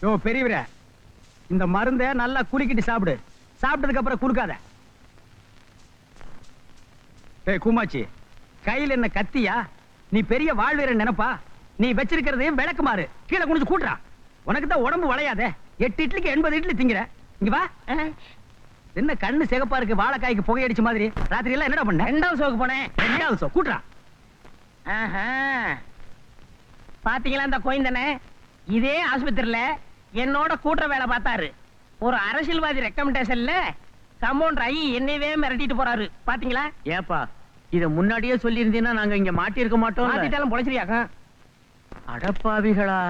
யோ பெரியவரே, இந்த மருந்தை நல்லா குலுக்கிட்டு சாப்பிடு. சாப்பிட்டதுக்கு அப்புறம் குலுக்காத. ஏய் கூமாச்சி, கையில் என்ன கத்தியா? நீ பெரிய வாழ்வீரன் நினைப்பா? நீ வச்சிருக்கிறதையும் விளக்குமாறு கீழே குனிஞ்சு கூட்டுறா. உனக்கு தான் உடம்பு வளையாதே. 8 இட்லிக்கு 80 இட்லி திங்கிற. இங்க வா. என்ன கண்ணு சிகப்பா இருக்கு, வாழைக்காய்க்கு புகையடிச்ச மாதிரி. ராத்திரி எல்லாம் என்னடா பண்ண? 2வது ஷோக்கு போனேன். 2வது ஷோ கூட்டுறா. பாத்தீங்களா இந்த கோயந்தனே? இதே ஆஸ்பத்திரியில என்னோட கூட்டுற வேலை பார்த்தாரு. ஒரு அரசியல்வாதி ரெக்கமெண்டேஷன்ல கம்பவுண்டர் ஐ என்னையவே மிரட்டிட்டு போறாரு. பாத்தீங்களா? ஏப்பா இத முன்னாடியே சொல்லி இருந்தீங்கன்னா நாங்க இங்க மாட்டி இருக்க மாட்டோம். மாத்திட்டாலும் பொழைச்சிரியாக்கா? அடப்பாவிகளா,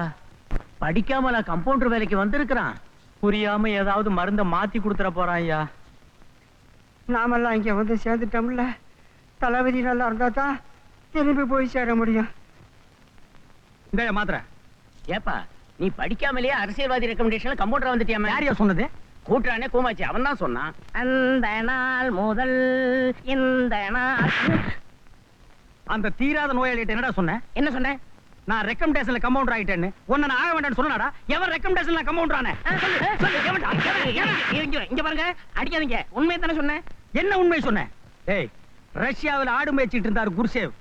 படிக்காமல கம்பவுண்டர் வேலைக்கு வந்திருக்கிறான். புரியாம ஏதாவது மருந்த மாத்தி கொடுத்துற போறான். ஐயா நாமெல்லாம் இங்க வந்து சேர்ந்துட்டோம்ல. தளபதி நல்லா இருந்தா தான் திரும்பி போய் சேர முடியும். இந்த மாத்திர. ஏப்பா நீ படிக்காமலேயே அரசியல்வாதி ரெக்கமெண்டேஷன்ல கம்பவுண்டர் வந்துட்டியாமே. யாரையா சொன்னது? கூட்டுறானே கூமாச்சி, அவன் தான் சொன்னான். அந்த நாள் முதல் இந்த நாள். அந்த தீராத நோயாளிகிட்ட என்னடா சொன்ன? என்ன சொன்னேன்? நான் ரெக்கமெண்டேஷன்ல கம்பவுண்டர் ஆயிட்டேன்னு. உன்னை நான் ஆக வேண்டாம்னு சொன்னடா. எவன் ரெக்கமெண்டேஷன்ல கம்பவுண்டர் ஆனே? இங்க பாருங்க, அடிக்காதீங்க. உண்மையை தானே சொன்னேன். என்ன உண்மை சொன்னேன்? ஏய், ரஷ்யாவில் ஆடு மேய்ச்சிட்டு இருந்தார் குர்சேவ்.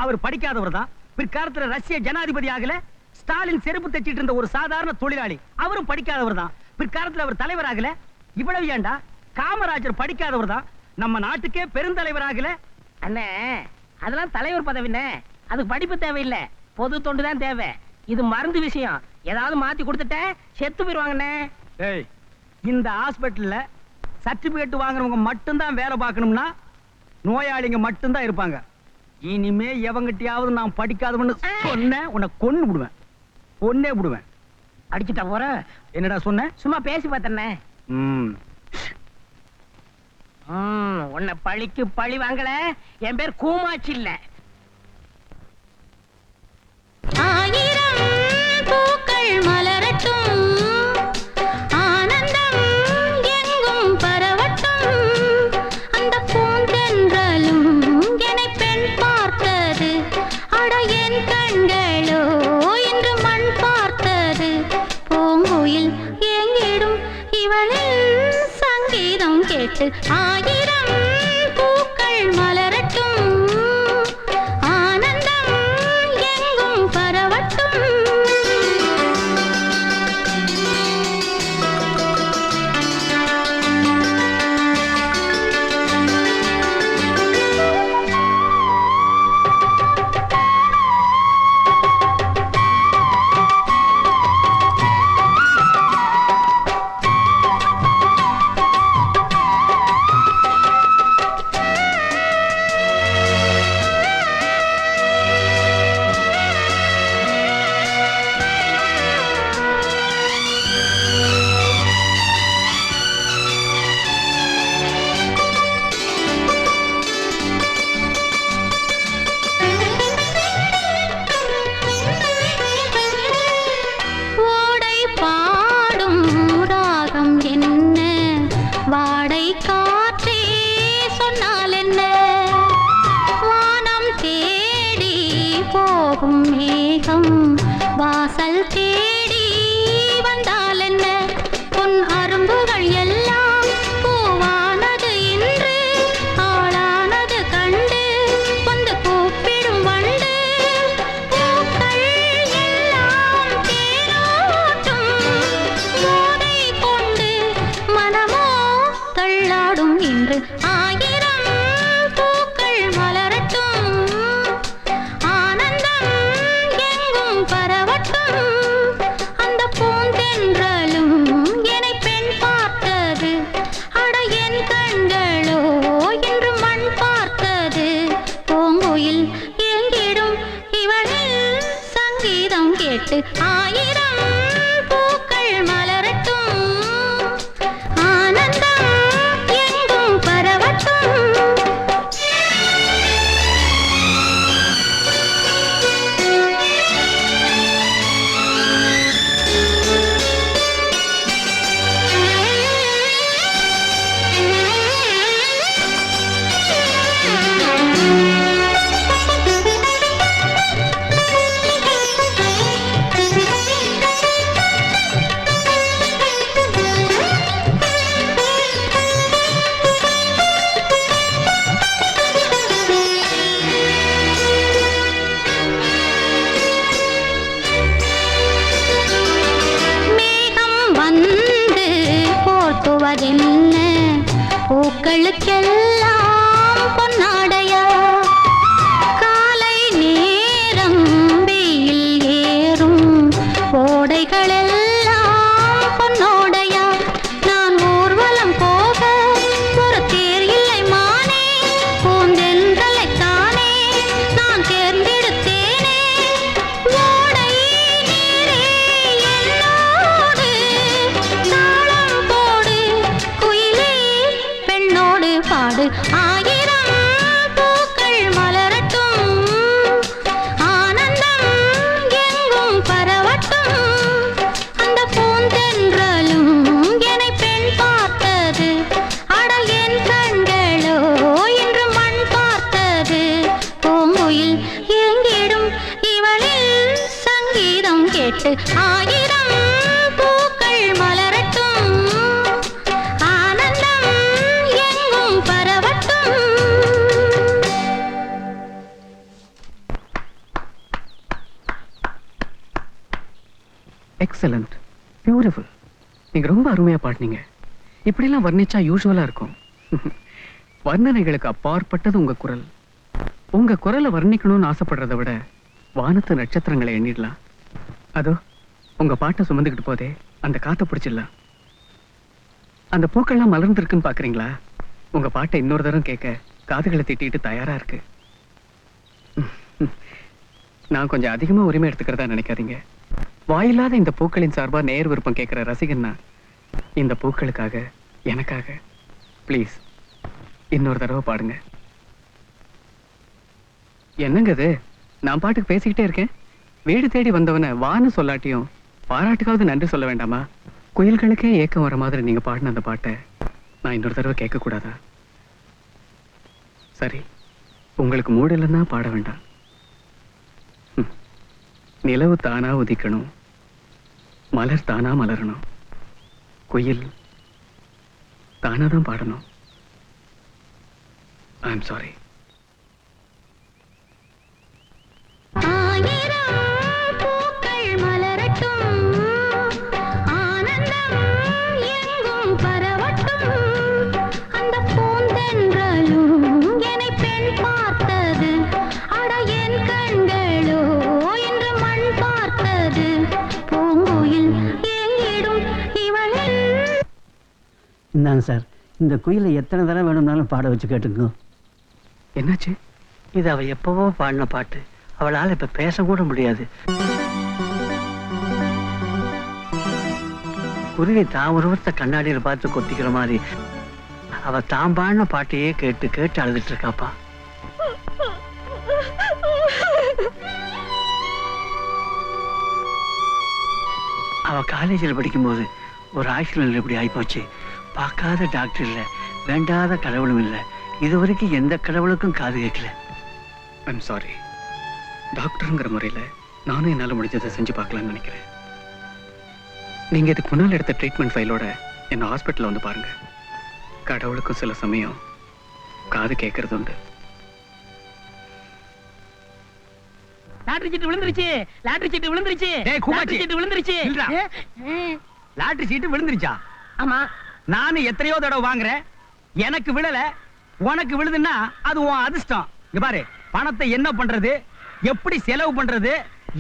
அவர் படிக்காதவர் தான். பிற்காலத்துல ரஷ்ய ஜனாதிபதி ஆகல. ஸ்டாலின் செருப்பு தைச்சிட்டு இருந்த ஒரு சாதாரண தொழிலாளி. அவரும் படிக்காதவர் தான். பிற்காலத்துல அவர் தலைவர் ஆகல. இவ்வளவு ஏண்டா, காமராஜர் படிக்காதவர் தான். நம்ம நாட்டுக்கே பெருந்தலைவர் ஆகல. அண்ணே, அதெல்லாம் தலைவர் பதவினே. அதுக்கு படிப்பு தேவையில்லை, பொது தொண்டு தான் தேவை. இது மருந்து விஷயம். ஏதாவது மாத்தி கொடுத்துட்ட செத்து போயிருவாங்கண்ணே. ஏய், இந்த ஹாஸ்பிட்டல்ல சர்டிபிகேட் வாங்குறவங்க மட்டும்தான் வேலை பார்க்கணும்னா நோயாளிங்க மட்டும்தான் இருப்பாங்க. இனிமே எவங்கிட்டயாவது நான் படிக்காதவன்னு சொன்ன உன்னை கொன்னு விடுவேன். கொன்னே விடுவேன். அடிச்சுட்டா போற. என்னடா சொன்ன? சும்மா பேசி பார்த்தண்ணே. உன்னை பழிக்கு பழி வாங்கல. என் பேர் கூமாச்சி இல்ல. ஆயிரம் பூக்கள் மலரட்டும், ஆனந்தம் எங்கும் பரவட்டும். அந்த பூந்தென்றலும் என்னை பெண் பார்த்தது. அட என் கண்களோ இன்று மண் பார்த்தது. பூங்குயில் எங்கிடும் இவளின் சங்கீதம் கேட்டு. ஆயிரம் பூக்கள் மலரட்டும், ஆனந்தம் எங்கும் பரவட்டும். ஓடை பாடும் ராகம் என்ன, வாடை காற்றே சொன்னால் என்ன. வானம் தேடி போகும் மேகம் வாசல் தேடி வந்தால் என்ன. பொன் அரும்புகள் எல்லாம் பூவானது இன்று ஆளானது கண்டு வந்து கூப்பிடும் வண்டு. பூக்கள் எல்லாம் தேனூட்டும், மோதை கொண்டு மனமோ தள்ளாடும் இன்று. ஆயிரம் பூக்கள் மலரட்டும், ஆனந்தம் எங்கும் பரவட்டும். அந்த பூந்தென்றலும் என்னை பெண் பார்த்தது. அட என் கண்களோ இன்று மண் பார்த்தது. பூங்குயில் எங்கிடும் இவளில் சங்கீதம் கேட்டு. ஆயிரம் பூக்கள் மலரட்டும், ஆனந்தம் எங்கும் பரவட்டும். போவதென்ன பூக்களுக்கெல்லாம் பொன்னாடையா காலை நேரம் வெயில் ஏறும் ஓடைகளெல்லாம் பொன்னோடையா நான் ஊர்வலம் போக ஒரு தேர் இல்லை மானே பூந்தென்றலைத்தானே நான் தேர்ந்தெடுத்தேனே ஓடை நீரே என்னோடு தாளம் போடு குயிலே பெண்ணோடு பாடு ஆயிரம் பூக்கள் மலரட்டும் ஆனந்தம் எங்கும் பரவட்டும் அந்த பூந்தென்றலும் என்னை பெண் பார்த்தது அடல் என் கண்களோ இன்று மண் பார்த்தது பூங்குயில் எங்கிடும் இவளில் சங்கீதம் கேட்டு ஆயிரம் பூக்கள் மலரட்டும் ஆனந்தம் எங்கும் பரவட்டும். Excellent, beautiful. நீங்க ரொம்ப அருமையா பாடினீங்க. இப்படிலாம் வர்ணிச்சா யூசுவலா இருக்கும். வர்ணனைகளுக்கு அப்பாற்பட்டது உங்க குரல். உங்க குரலை வர்ணிக்கணும்னு ஆசைப்படுறதை விட வானத்து நட்சத்திரங்களை எண்ணிடலாம். அதோ உங்க பாட்டை சுமந்துக்கிட்டு போதே அந்த காத்தை பிடிச்சிடலாம். அந்த பூக்கள்லாம் மலர்ந்துருக்குன்னு பாக்குறீங்களா? உங்க பாட்டை இன்னொரு தரம் கேட்க காதுகளை திட்டிட்டு தயாரா இருக்கு. நான் கொஞ்சம் அதிகமா உரிமை எடுத்துக்கிறதா நினைக்காதீங்க. வாயில்லாத இந்த பூக்களின் சார்பா நேர் விருப்பம் கேட்கிற ரசிகன்னா இந்த பூக்களுக்காக, எனக்காக ப்ளீஸ் இன்னொரு தடவை பாடுங்க. என்னங்க இது? நான் பாட்டுக்கு பேசிக்கிட்டே இருக்கேன். வீடு தேடி வந்தவனை வான்னு சொல்லாட்டியும் பாராட்டுக்காவது நன்றி சொல்ல வேண்டாமா? குயில்களுக்கே ஏக்கம் வர மாதிரி நீங்க பாடின அந்த பாட்டை நான் இன்னொரு தடவை கேட்க கூடாதா? சரி, உங்களுக்கு மூடு இல்லைன்னா பாட வேண்டாம். நிலவு தானா உதிக்கணும், மலர் தானா மலரணும், குயில் தானா தான் பாடணும். I am sorry. ஆயிரம் பூக்கள் மலரட்டும் ஆனந்தம் எங்கும் பரவட்டும் அந்த பூந்தென்றலும் என்னை பெண் பார்த்தது அட என் கண்களோ இன்று மண் பார்த்தது பூங்குயில் எங்கிடும் இவளில். இந்தாங்க சார், இந்த குயிலை எத்தனை தடவை வேணும்னாலும் பாட வச்சு கேட்டுக்கோ. என்னாச்சு? இது அவ எப்பவோ பாடின பாட்டு. அவளால் இப்ப பேசக்கூட முடியாது. குருவி தான் உருவத்தை கண்ணாடியில் பார்த்து கொத்திக்கிற மாதிரி அவ தான் பாடின பாட்டையே கேட்டு கேட்டு அழுதுட்டு இருக்காப்பா. அவ காலேஜில் படிக்கும்போது ஒரு ஆக்சிடென்ட் இப்படி ஆகிப்போச்சு. பார்க்காத டாக்டர் இல்லை, வேண்டாத கடவுளும் இல்லை. இதுவரைக்கும் எந்த கடவுளுக்கும் காது கேட்கல. I'm sorry. டாக்டருங்கிற முறையில் நானும் என்னால் முடிஞ்சதை செஞ்சு பார்க்கலான்னு நினைக்கிறேன். நீங்கள் இதுக்கு முன்னால் எடுத்த ட்ரீட்மெண்ட் ஃபைலோட என்னை ஹாஸ்பிட்டலில் வந்து பாருங்க. கடவுளுக்கும் சில சமயம் காது கேட்கறது உண்டு. லாட்டரி சீட்டு விழுந்துருச்சு, லாட்டரி சீட்டு விழுந்துருச்சு, டேய், கூமாச்சி. லாட்டரி சீட்டு விழுந்துருச்சு. இல்லடா. லாட்டரி சீட்டு விழுந்துருச்சா? ஆமா, நானும் எத்தனையோ தடவை வாங்குறேன், எனக்கு விழல. உனக்கு விழுதுன்னா அது உன் அதிர்ஷ்டம். இங்க பாரு, பணத்தை என்ன பண்றது, எப்படி செலவு பண்றது,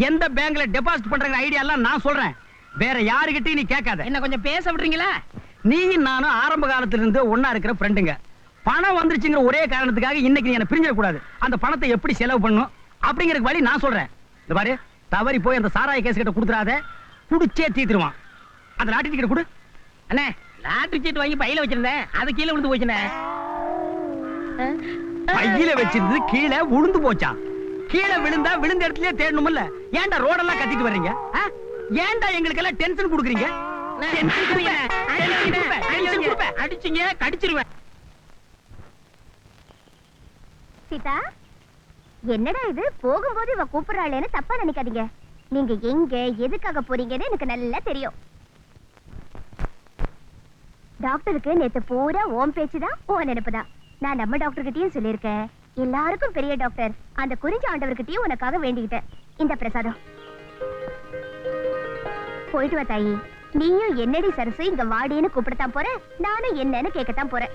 எந்த பேங்க்ல டெபாசிட் பண்றங்கிற ஐடியா எல்லாம் நான் சொல்றேன். வேற யாருகிட்டயும் நீ கேட்காத. என்ன கொஞ்சம் பேச விடுறீங்களா? நீயும் நானும் ஆரம்ப காலத்துல இருந்து ஒன்னா இருக்கிற ஃப்ரெண்டுங்க. பணம் வந்துருச்சுங்கிற ஒரே காரணத்துக்காக இன்னைக்கு நீ என்ன பிரிஞ்சிட கூடாது. அந்த பணத்தை எப்படி செலவு பண்ணும் அப்படிங்கிற வழி நான் சொல்றேன். இந்த பாரு, தவறி போய் அந்த சாராய கேஸ் கிட்ட கொடுத்துறாத, குடிச்சே தீத்துருவான். அந்த லாட்டரி டிக்கெட் கொடு. அண்ணே, லாட்டரி சீட்டு வாங்கி பையில வச்சிருந்தேன், அது கீழே விழுந்து போச்சுண்ணே. பையில வச்சிருந்து கீழே விழுந்து போச்சா? கீழே விழுந்தா விழுந்த இடத்துலயே தேடணும்ல. ஏன்டா ரோடெல்லாம் கத்திட்டு வர்றீங்க? ஏன்டா எங்களுக்கு எல்லாம் டென்ஷன் கொடுக்குறீங்க? அடிச்சீங்க, கடிச்சிருவேன். சீதா, என்னடா இது? போகும்போது இவ கூப்பிடுறாளேன்னு தப்பா நினைக்காதீங்க. நீங்க எங்க எதுக்காக போறீங்கன்னு எனக்கு நல்லா தெரியும். டாக்டருக்கு நேத்து பூரா ஓம் பேச்சுதான், ஓ நினைப்புதான். நான் நம்ம டாக்டர் கிட்டயும் சொல்லியிருக்கேன். எல்லாருக்கும் பெரிய டாக்டர் அந்த குறிஞ்ச ஆண்டவர்கிட்டயும் உனக்காக வேண்டிக்கிட்டேன். இந்த பிரசாதம் போயிட்டு வா தாயி. நீயும் என்னடி சரசு இங்க வாடின்னு கூப்பிடத்தான் போற, நானும் என்னன்னு கேட்கத்தான் போறேன்.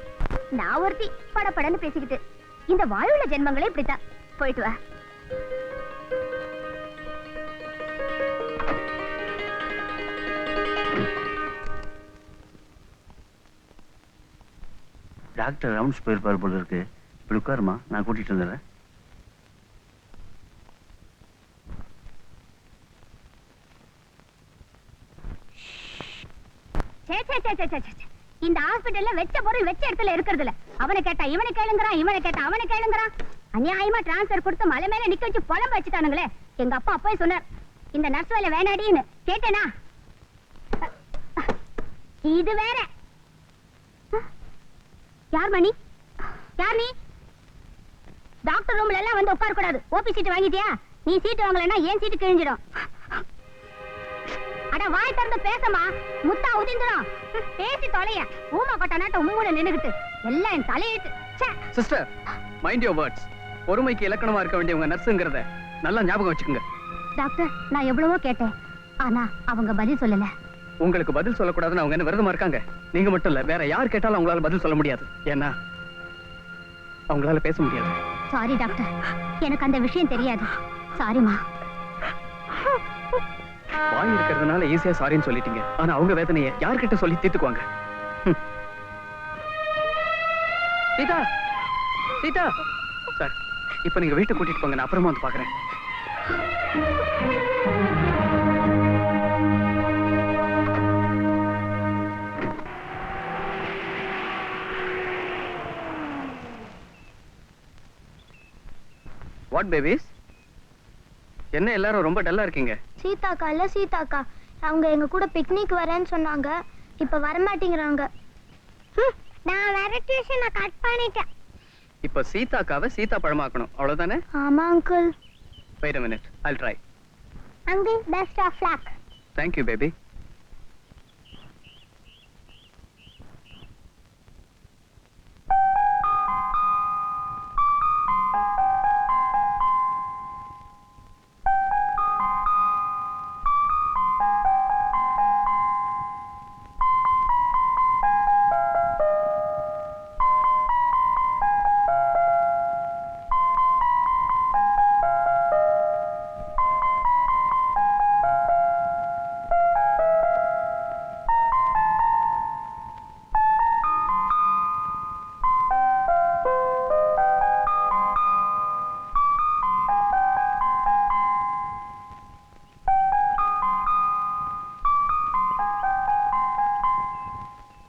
நான் ஒருத்தி படபடன்னு பேசிக்கிட்டு. இந்த வாயுள்ள ஜென்மங்களே இப்படித்தான். போயிட்டு வா. டாக்டர் ரவுண்ட்ஸ் போயிருப்பார் போல இருக்கு. இப்படி உட்காருமா, நான் கூட்டிட்டு வந்துடுறேன். இந்த ஹாஸ்பிடல்ல வெச்ச பொருள் வெச்ச இடத்துல இருக்கிறது இல்ல. அவனை கேட்டா இவனை கேளுங்கறான், இவனை கேட்டா அவனை கேளுங்கறான். அநியாயமா டிரான்ஸ்ஃபர் கொடுத்து மலை மேல நிக்க வச்சு புலம்ப வச்சுட்டானுங்களே. எங்க அப்பா அப்பவே சொன்னார், இந்த நர்ஸ் வேலை வேணாடின்னு. கேட்டேனா? இது வேற. யார் மணி? யார் நீ? டாக்டர் ரூம்ல எல்லாம் வந்து உட்கார கூடாது. ஓபி சீட் வாங்கிட்டியா? நீ சீட் வாங்கலன்னா ஏன் சீட்டு கிழிஞ்சிடும். அட வாய் திறந்து பேசமா, முத்தா உதிந்துடும். பேசி தொலைய. ஊமா கொட்ட நாட்ட உம்முல நின்னுகிட்டு எல்லாம் என் தலையிட்டு. Sister, mind your words. பொறுமைக்கு இலக்கணமா இருக்க வேண்டியவங்க நர்ஸுங்கிறத நல்லா ஞாபகம் வச்சுக்கோங்க. டாக்டர், நான் எவ்வளவோ கேட்டேன், ஆனா அவங்க பதில் சொல்லல. உங்களுக்கு பதில் சொல்லக்கூடாதுன்னு அவங்க என்ன விரதமா இருக்காங்க? நீங்க மட்டும் இல்ல, வேற யார் கேட்டாலும் அவங்களால பதில் சொல்ல முடியாது. ஏன்னா அவங்களால பேச முடியாது. சாரி டாக்டர், எனக்கு அந்த விஷயம் தெரியாது. சாரிமா. வாய் இருக்கிறதுனால ஈஸியா சாரின்னு சொல்லிட்டீங்க. ஆனா அவங்க வேதனையை யார்கிட்ட சொல்லி தீர்த்துக்குவாங்க? சீதா, சீதா சார், இப்ப நீங்க வீட்டை கூட்டிட்டு போங்க, நான் அப்புறமா வந்து பாக்குறேன். வாட் பேபிஸ், என்ன எல்லாரும் ரொம்ப டல்லா இருக்கீங்க? சீதாக்கா இல்ல சீதாக்கா, அவங்க எங்க கூட பிக்னிக் வரேன்னு சொன்னாங்க. இப்ப வர மாட்டேங்கிறாங்க. நான் வேற டியூஷனை கட் பண்ணிட்டேன். இப்ப சீதாக்காவை சீதா பழமாக்கணும், அவ்வளவுதானே? ஆமா uncle. Wait a minute, I'll try. Uncle, best of luck. Thank you, baby.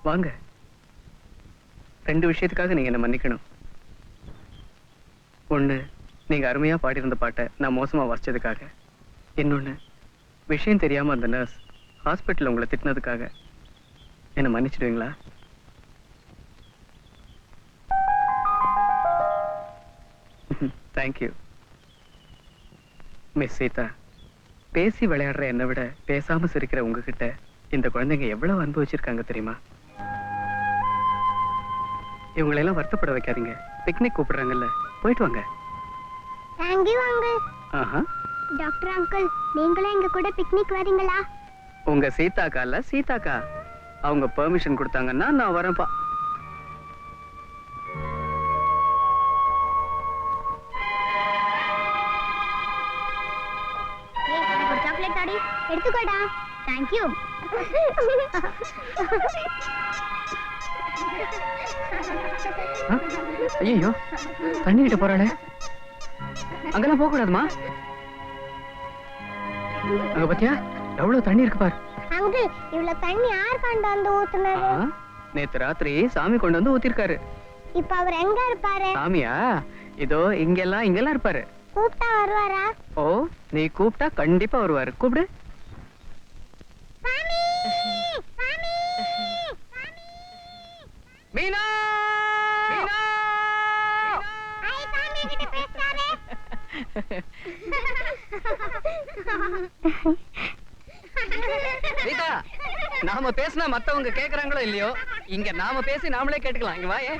வாங்க. ரெண்டு விஷயத்துக்காக நீங்க என்ன மன்னிக்கணும். ஒண்ணு, நீங்க அருமையா பாடியிருந்த பாட்டை நான் மோசமா வாசிச்சதுக்காக. இன்னொன்னு, விஷயம் தெரியாம அந்த நர்ஸ் ஹாஸ்பிட்டல் உங்களை திட்டினதுக்காக. என்ன மன்னிச்சிடுவீங்களா? தேங்க்யூ. மிஸ் சீதா, பேசி விளையாடுற என்னை விட பேசாம சிரிக்கிற உங்ககிட்ட இந்த குழந்தைங்க எவ்வளவு அனுபவிச்சிருக்காங்க தெரியுமா? இவங்களெல்லாம் வருத்தப்பட வைக்காதீங்க. பிக்னிக் கூப்பிடுறாங்கல்ல, போயிட்டு வாங்க. Thank you uncle. ஆஹா. டாக்டர் அங்கிள், நீங்களே எங்க கூட பிக்னிக் வரீங்களா? உங்க சீதாக்கா இல்ல சீதாக்கா, அவங்க பெர்மிஷன் கொடுத்தாங்கன்னா நான் வரேன்ப்பா. ஏய், எனக்கு ஒரு சாக்லேட் தாடி. எடுத்துக்கோடா. Thank you. ஐயோ, தண்ணி கிட்ட போறாளே, அங்கெல்லாம் போக கூடாதுமா. அங்க பாத்தியா எவ்வளவு தண்ணி இருக்கு பாரு. அங்கிள், இவ்வளவு தண்ணி யார் கொண்டு வந்து ஊத்துனது? நேத்து ராத்திரி சாமி கொண்டு வந்து ஊத்திருக்காரு. இப்ப அவர் எங்க இருப்பாரு? சாமியா? இதோ இங்கெல்லாம் இருப்பாரு. கூப்பிட்டா வருவாரா? ஓ, நீ கூப்பிட்டா கண்டிப்பா வருவாரு. கூப்பிடு. சாமி! சாமி! மீனா! மீனா! ஐ, சாமி கிட்ட பேசுறாரே. சீதா, நாம பேசினா மத்தவங்க கேக்குறாங்களோ இல்லையோ, இங்க நாம பேசி நாமளே கேட்டுக்கலாம். இங்க வாயே.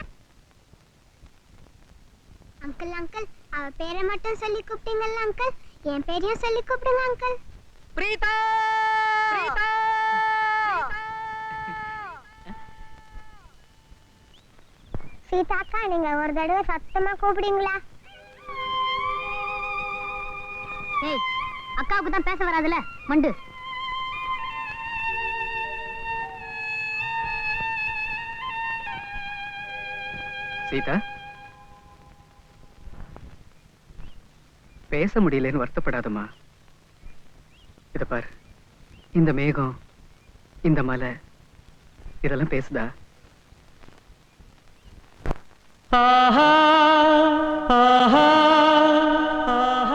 அங்கிள் அங்கிள், அவ பேரை மட்டும் சொல்லி கூப்பிட்டீங்கல்ல அங்கிள், என் பேரையும் சொல்லி கூப்பிடுங்க அங்கிள். பிரீதா! பிரீதா! சீதாக்கா நீங்க ஒரு தடவை சத்தமா கூப்பிடுங்களா? ஏய், அக்காவுக்கு தான் பேச வராதுல மண்டு. சீதா, பேச முடியலன்னு வருத்தப்படாதம்மா. இத பாரு, இந்த மேகம், இந்த மலை, இதெல்லாம் பேசுதா? ஆஹா ஆஹா ஆஹா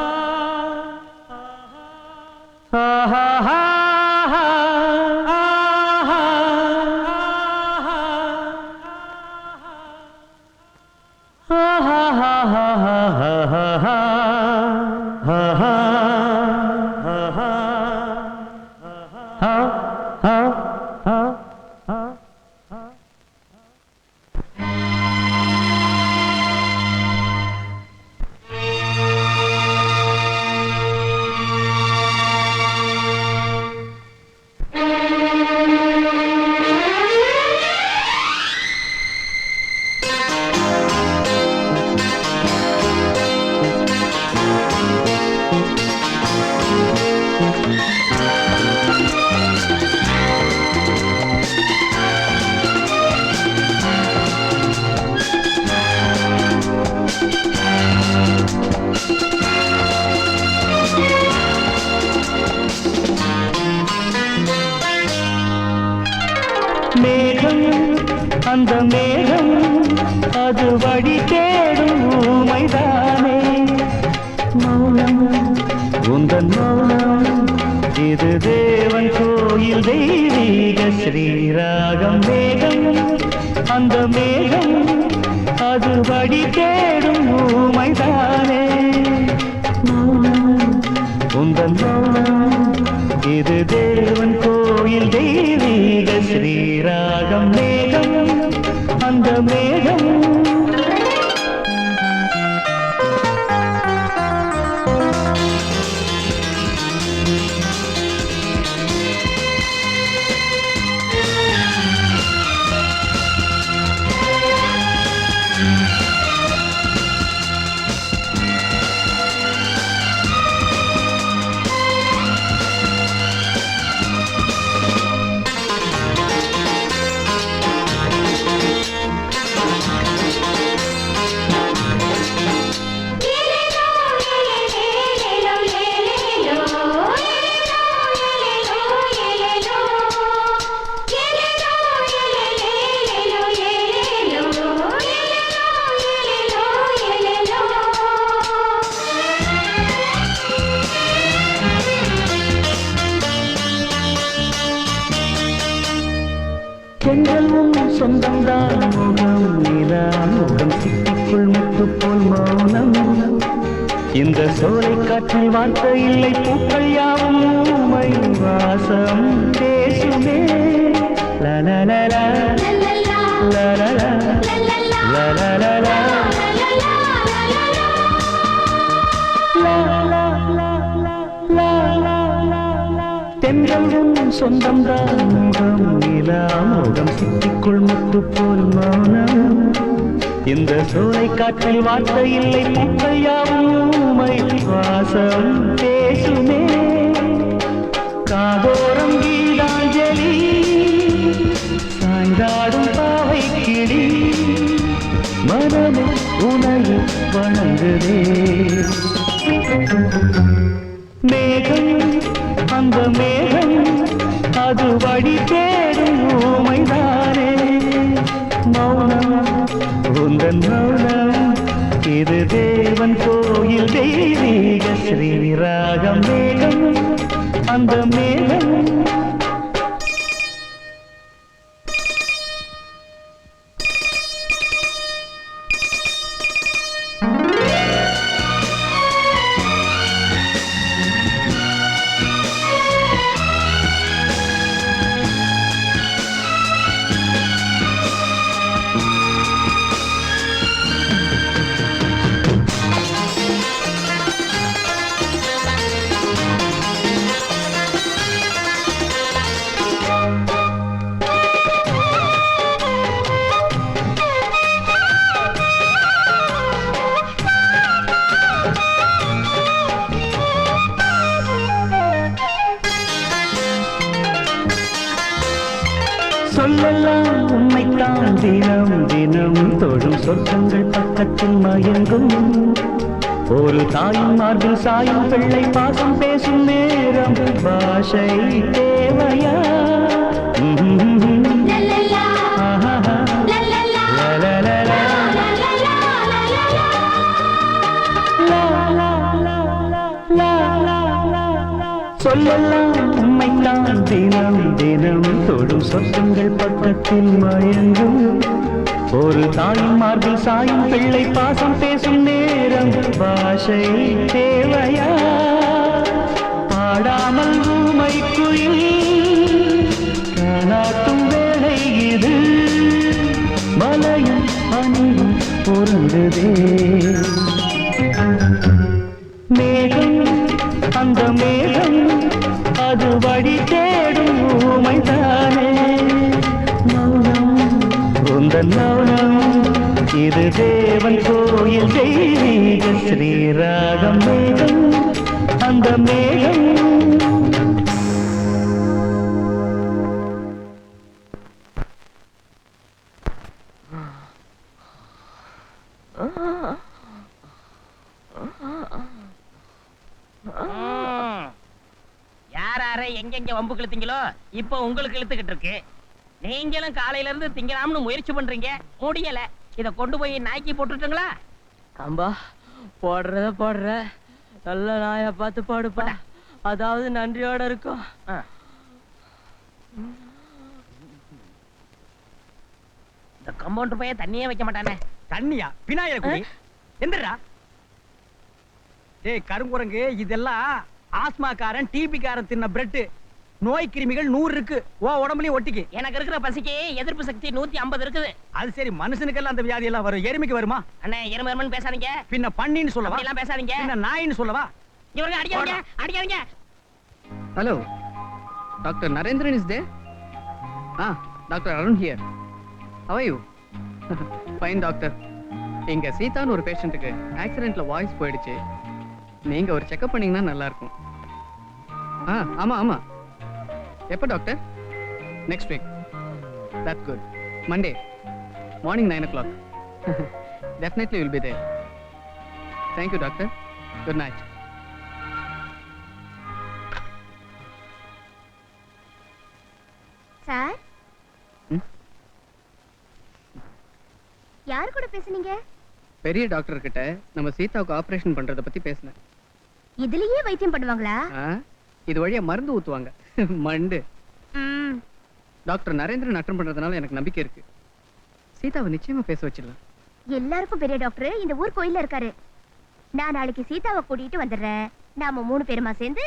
மேகம், அந்த மேகம் அது வழி தேடும் ஊமைதானே. மௌனம், உந்தன் மௌனம், இது தேவன் கோயில் தெய்வீக ஸ்ரீராகம். மேகம், அந்த மேகம் அது வழி தேடும் ஊமைதானே. மௌனம், உந்தன் மௌனம், இது தேவன் கோயில் தெய்வீக ஸ்ரீராகம். மேகம், அந்த மேகம். செங்கல்வும் சொந்தம்தான் முகம், நிலா முகம், சிட்டிக்குள் முத்து போல் மௌனம். இந்த சோலை காற்றில் வார்த்தை இல்லை, பூக்கள் யாவும் ஊமை, வாசம் பேசுமே. லலலலா, லலலா, லலலலா, தென்றலும் சொந்தம்தான் முகம், நிலா முகம், சிட்டிக்குள் முத்து போல் மௌனம். இந்த சோலை காற்றில் வார்த்தை இல்லை, பூக்கள் யாவும் ஊமை, வாசம் பேசுமே. காதோரம் கீதாஞ்சலி, சாய்ந்தாடும் பாவை கிளி, மனமே உனையை வணங்குதே. மேகம், அந்த மேகம் அது வழி தேடும் ஊமைதானே. மௌனம், உந்தன் மௌனம், இது தேவன் கோயில் தெய்வீக ஸ்ரீராகம். மேகம், அந்த மேகம். சொல்லலாம் உண்மைத்தான் தினம் தினம் தொழும் சொர்க்கங்கள் பக்கத்தில் மயங்கும் ஒரு தாயின் மார்பில் சாயும் பிள்ளை பாசம் பேசும் நேரம் பாஷை தேவையா சொல்லலாம் உண்மைத்தான் தினம் தினம் தொடும் சொர்க்கங்கள் பக்கத்தில் மயங்கும் ஒரு தாயின் மார்பில் சாயும் பிள்ளை பாசம் பேசும் நேரம் பாஷை தேவையா பாடாமல் ஊமை குயில் காணாட்டும் வேளை இது மலையும் பனியும் பொருந்ததே மேகம் அந்த மேகம் அது வழி தேடும் ஊமைதானே மௌனம் உந்தன் மௌனம் இது தேவன் கோயில் தெய்வீக ஸ்ரீராகம் மேகம் அந்த மேகம் யார எங்கெங்க வம்பு கிழத்தீங்களோ இப்ப உங்களுக்கு இழுத்துக்கிட்டு இருக்கு. நீங்களும் காலையில இருந்து திங்கலாம்னு முயற்சி பண்றீங்க, முடியல. இத கொண்டு போய் நாய்க்கு போட்டுட்டுங்களா? அம்பா, போடுற நல்ல நாயா பார்த்து பாடுப்பா, அதாவது நன்றியோட இருக்கும். இந்த கம்பவுண்டர் பையன் தண்ணியே வைக்க மாட்டானே. தண்ணியா? பினாயில குடி. எந்திரா. டேய் கருங்குரங்கு, இதெல்லாம் ஆஸ்மாக்காரன் டிபிக்காரன் தின்ன பிரெட். நோய் கிருமிகள் 100 இருக்கு. ஓ உடம்புலயும் ஒட்டிக்கு. எனக்கு இருக்கிற பசிக்கு எதிர்ப்பு சக்தி 150 இருக்குது. அது சரி, மனுஷனுக்கெல்லாம் அந்த வியாதி எல்லாம் வரும், எருமைக்கு வருமா? அண்ணே, எருமன்னு பேசாதீங்க. பின்ன பண்ணின்னு சொல்லவா? எல்லாம் பேசாதீங்க. பின்ன நாயின்னு சொல்லவா? இவங்க அடிக்காதீங்க. Hello, doctor Narendran is there? Doctor Arun here. How are you? Fine doctor. இங்க சீதான்னு ஒரு பேஷண்ட்டுக்கு ஆக்சிடென்ட்ல வாய்ஸ் போயிடுச்சு. நீங்க ஒரு செக்அப் பண்ணீங்கன்னா நல்லா இருக்கும். ஆமா. எப்போ doctor? Next week. That's good. Monday morning 9 o'clock. Definitely will be there. Thank you doctor. Good night. Sir, யார் கூட பேசுனீங்க? பெரிய டாக்டர் கிட்ட நம்ம சீதாவுக்கு ஆபரேஷன் பண்றத பத்தி பேசினேன். இதுலயே வைத்தியம் பண்ணுவாங்களா? இது வழியா மருந்து ஊத்துவாங்க. மண்டு. டாக்டர் நரேந்திரன் அட்டன் பண்றதுனால எனக்கு நம்பிக்கை இருக்கு. சீதாவை நிச்சயமா பேச வச்சிடலாம். எல்லாருக்கும் பெரிய டாக்டர் இந்த ஊர் கோயில்ல இருக்காரு. நான் நாளைக்கு சீதாவை கூட்டிட்டு வந்துடுறேன். நாம 3 பேருமா சேர்ந்து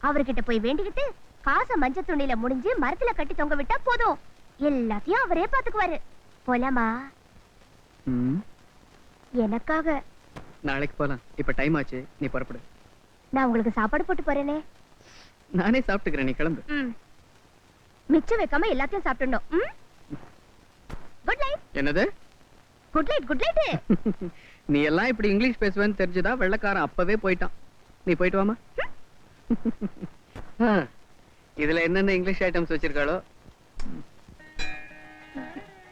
அவர்கிட்ட போய் வேண்டிக்கிட்டு காசை மஞ்சள் துணியில முடிஞ்சு மரத்துல கட்டி தொங்க விட்டா போதும். எல்லாத்தையும் அவரே பாத்துக்குவாரு. போலாமா? எனக்காக. நாளைக்கு போலாம். இப்ப டைம் ஆச்சு, நீ புறப்படு. நான் உங்களுக்கு சாப்பாடு போட்டு போறேனே. நானே சாப்பிட்டுக்கிறேன், நீ கிளம்பு. மிச்சம் வைக்காம எல்லாத்தையும் சாப்பிடணும். Good night. என்னது? Good night, good night. நீ எல்லாம் இப்படி இங்கிலீஷ் பேசுவேன்னு தெரிஞ்சுதா வெள்ளைக்காரன் அப்பவே போயிட்டான். நீ போயிட்டு வாமா. இதுல என்னென்ன இங்கிலீஷ் ஐட்டம்ஸ் வச்சிருக்காளோ.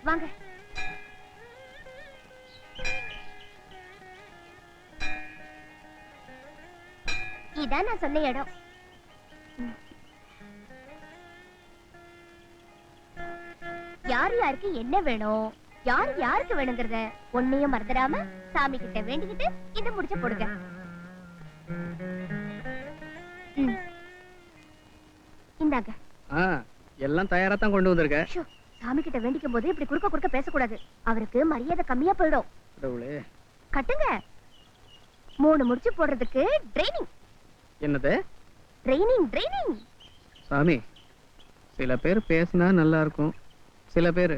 வாங்க. இதான் நான் சொன்ன இடம். யார் யாருக்கு என்ன வேணும், யார் யாருக்கு வேணுங்கிறத ஒன்னையும் மறந்துடாம சாமி கிட்ட வேண்டிக்கிட்டு இந்த முடிச்ச போடுங்க. இந்தாங்க. எல்லாம் தயாரா தான் கொண்டு வந்திருக்க. சாமி கிட்ட வேண்டிக்கும் போது இப்படி குறுக்க பேசக்கூடாது. அவருக்கு மரியாதை கம்மியா போயிடும். கட்டுங்க. 3 முடிச்சு போடுறதுக்கு ட்ரைனிங். என்னது? ட்ரைனிங். சாமி, சில பேர் பேசினா நல்லா இருக்கும், சில பேர்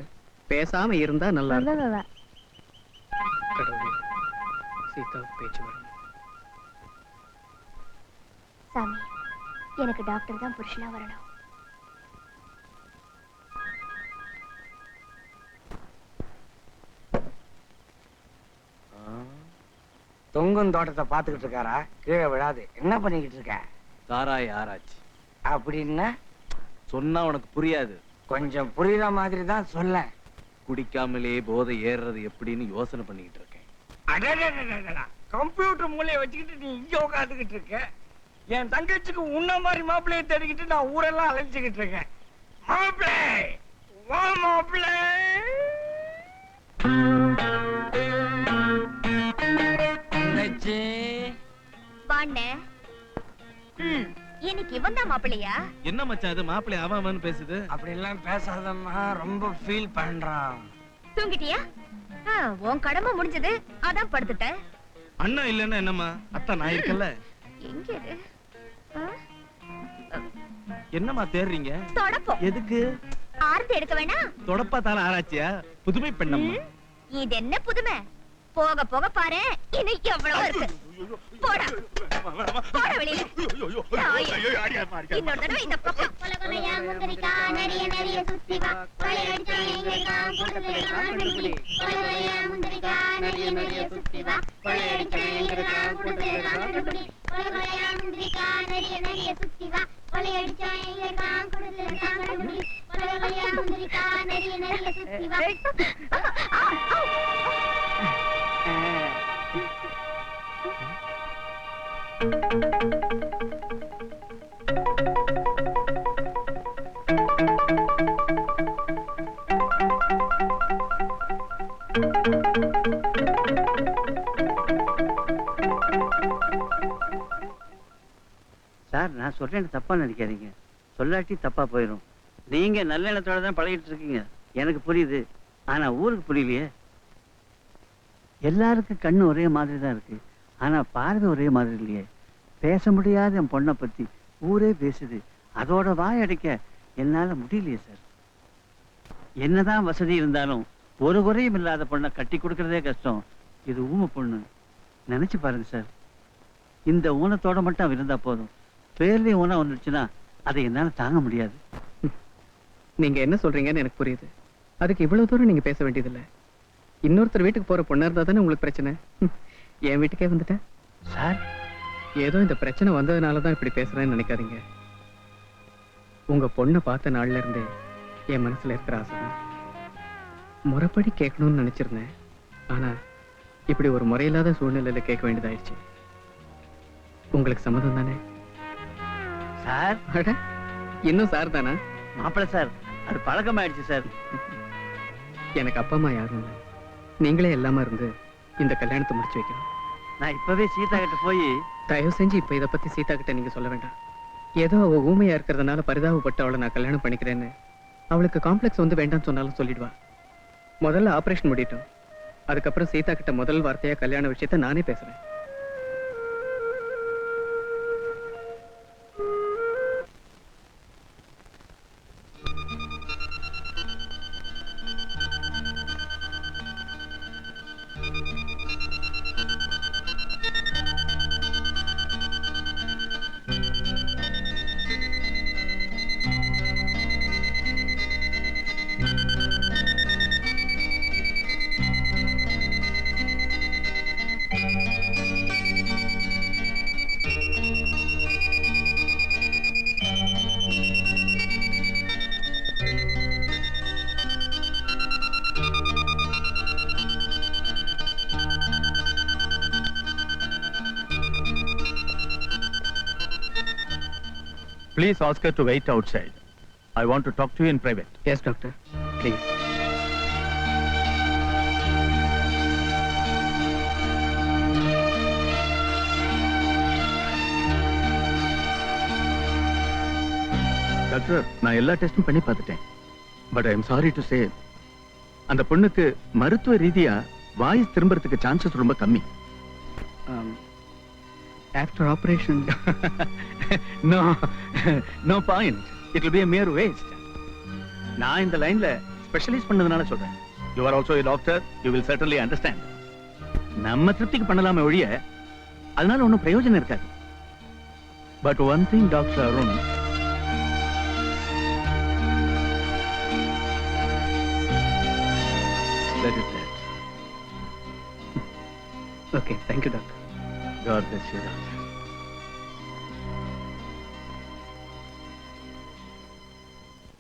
பேசாம இருந்தா நல்லா இருக்கும். சீதா பேச்சு வரும். சாமி, எனக்கு டாக்டர் தான் புருஷனா வரணும். தொங்கும் தோட்டத்தை பாத்துக்கிட்டு இருக்காரா? கீழே விழாது. என்ன பண்ணிக்கிட்டு இருக்க? தாராய் ஆராய்ச்சி. அப்படின்னா சொன்னா உனக்கு புரியாது. கொஞ்சம் புரியுற மாதிரி தான் சொல்ல. குடிக்காமலே போதை ஏறுறது எப்படின்னு யோசனை பண்ணிக்கிட்டு இருக்கேன். அடடடடடடா, கம்ப்யூட்டர் மூலையை வச்சுக்கிட்டு நீ இங்க உட்காந்துக்கிட்டு இருக்க. என் தங்கச்சிக்கு உன்ன மாதிரி மாப்பிள்ளையை தேடிக்கிட்டு நான் ஊரெல்லாம் அலைஞ்சுக்கிட்டு இருக்கேன். மாப்பிள்ளை வா மாப்பிள்ளை. தங்கச்சி வாண்ணே. இன்னைக்கு இவன் தான் மாப்பிள்ளையா? என்ன மச்சான் இது மாப்பிள்ளை அவன் பேசுது? அப்படி எல்லாம் பேசாதம்மா, ரொம்ப ஃபீல் பண்றான். தூங்கிட்டியா? உன் கடமை முடிஞ்சது, அதான் படுத்துட்டேன். அண்ணா இல்லன்னா என்னம்மா, அத்தா நான் இருக்கல. எங்க இரு? என்னம்மா தேடுறீங்க? தொடப்போம். எதுக்கு? ஆர்த்தி எடுக்க வேணாம். தொடப்பாத்தால ஆராய்ச்சியா? புதுமை பெண்ணம்மா. இது என்ன புதுமை? போக போக பாரு, இன்னைக்கு எவ்வளவு இருக்கு. போடா போடா வெளியில. இன்னொரு தடவை இந்த பக்கம். கொலகொலையா முந்திரிக்கா நரிய நரிய சுத்தி வா, கொலையடிச்சா எங்கெல்லாம் கூட்டத்துல காண்டுபிடி. கொலகொலையா முந்திரிக்கா நரிய நரிய சுத்தி வா, கொலையடிச்சா எங்கெல்லாம் கூட்டத்துல காண்டுபிடி. கொலகொலையா முந்திரிக்கா நரிய நரிய சுத்தி வா, கொலையடிச்சா எங்கெல்லாம் கூட்டத்துல காண்டுபிடி. கொலகொலையா முந்திரிக்கா நரிய நரிய சுத்தி வா. சார், நான் சொல்றேன்னு தப்பா நினைக்காதீங்க. சொல்லாட்டி தப்பா போயிடும். நீங்க நல்ல எண்ணத்தோட தான் பழகிட்டு இருக்கீங்க, எனக்கு புரியுது. ஆனா ஊருக்கு புரியலையே. எல்லாருக்கும் கண்ணு ஒரே மாதிரி தான் இருக்கு, ஆனா பார்வை ஒரே மாதிரி இல்லையே. பேச முடியாத என் பொண்ணை பத்தி ஊரே பேசுது, அதோட வாய் அடைக்க என்னால முடியலையே சார். என்னதான் வசதி இருந்தாலும் ஒரு குறையும் இல்லாத பொண்ணை கட்டி கொடுக்கறதே கஷ்டம். இது ஊமை பொண்ணு, நினைச்சு பாருங்க சார். இந்த ஊனத்தோட மட்டும் அவ இருந்தா போதும். பேர்லயும் ஊனம் வந்துடுச்சுன்னா அதை என்னால தாங்க முடியாது. நீங்க என்ன சொல்றீங்கன்னு எனக்கு புரியுது. அதுக்கு இவ்வளவு தூரம் நீங்க பேச வேண்டியதில்லை. இன்னொருத்தர் வீட்டுக்கு போற பொண்ணா இருந்தா தானே உங்களுக்கு பிரச்சனை. என் வீட்டுக்கே வந்துட்டேன் சார். ஏதோ இந்த பிரச்சனை வந்ததுனாலதான் இப்படி பேசுறேன்னு நினைக்காதீங்க. உங்க பொண்ணை பார்த்த நாள்ல இருந்தே என் மனசுல இருக்கிற ஆசைதான். முறைப்படி கேட்கணும்னு நினைச்சிருந்தேன், ஆனா இப்படி ஒரு முறையில்லாத சூழ்நிலையில கேட்க வேண்டியதாயிடுச்சு. உங்களுக்கு சம்மதம் தானே சார்? அட, இன்னும் சார் தானா? மாப்பிள்ள சார், அது பழக்கமாயிடுச்சு சார். எனக்கு அப்பா அம்மா யாரும் இல்லை. நீங்களே எல்லாமே இருந்து இந்த கல்யாணத்தை முடிச்சு வைக்கணும். நான் இப்பவே சீதா கிட்ட போய் தயவு செஞ்சு இப்ப இதை பத்தி சீதா கிட்ட நீங்க சொல்ல வேண்டாம். ஏதோ அவ ஊமையா இருக்கிறதுனால பரிதாபப்பட்டு அவளை நான் கல்யாணம் பண்ணிக்கிறேன்னு அவளுக்கு காம்ப்ளெக்ஸ் வந்து வேண்டாம்னு சொன்னாலும் சொல்லிடுவா. முதல்ல ஆபரேஷன் முடியட்டும், அதுக்கப்புறம் சீதா கிட்ட முதல் வார்த்தையா கல்யாண விஷயத்த நானே பேசுறேன். Please ask her to wait outside. I want to talk to you in private. Yes, doctor. Please. Doctor, நான் எல்லா டெஸ்டும் பண்ணி பார்த்துட்டேன். But I am sorry to say, அந்த பொண்ணுக்கு மருத்துவ ரீதியா வாய்ஸ் திரும்பறதுக்கு சான்சஸ் ரொம்ப கம்மி. After operation. No point. It will be a mere waste. நான் இந்த லைன்ல ஸ்பெஷலைஸ் பண்ணதுனால சொல்றேன். You are also a doctor. You will certainly understand. நம்ம திருப்திக்கு பண்ணலாமே ஒழிய அதனால ஒன்றும் பிரயோஜனம் இருக்காது. But one thing, Dr. Arun, let it let. Okay, thank you, doctor. God bless you, doctor.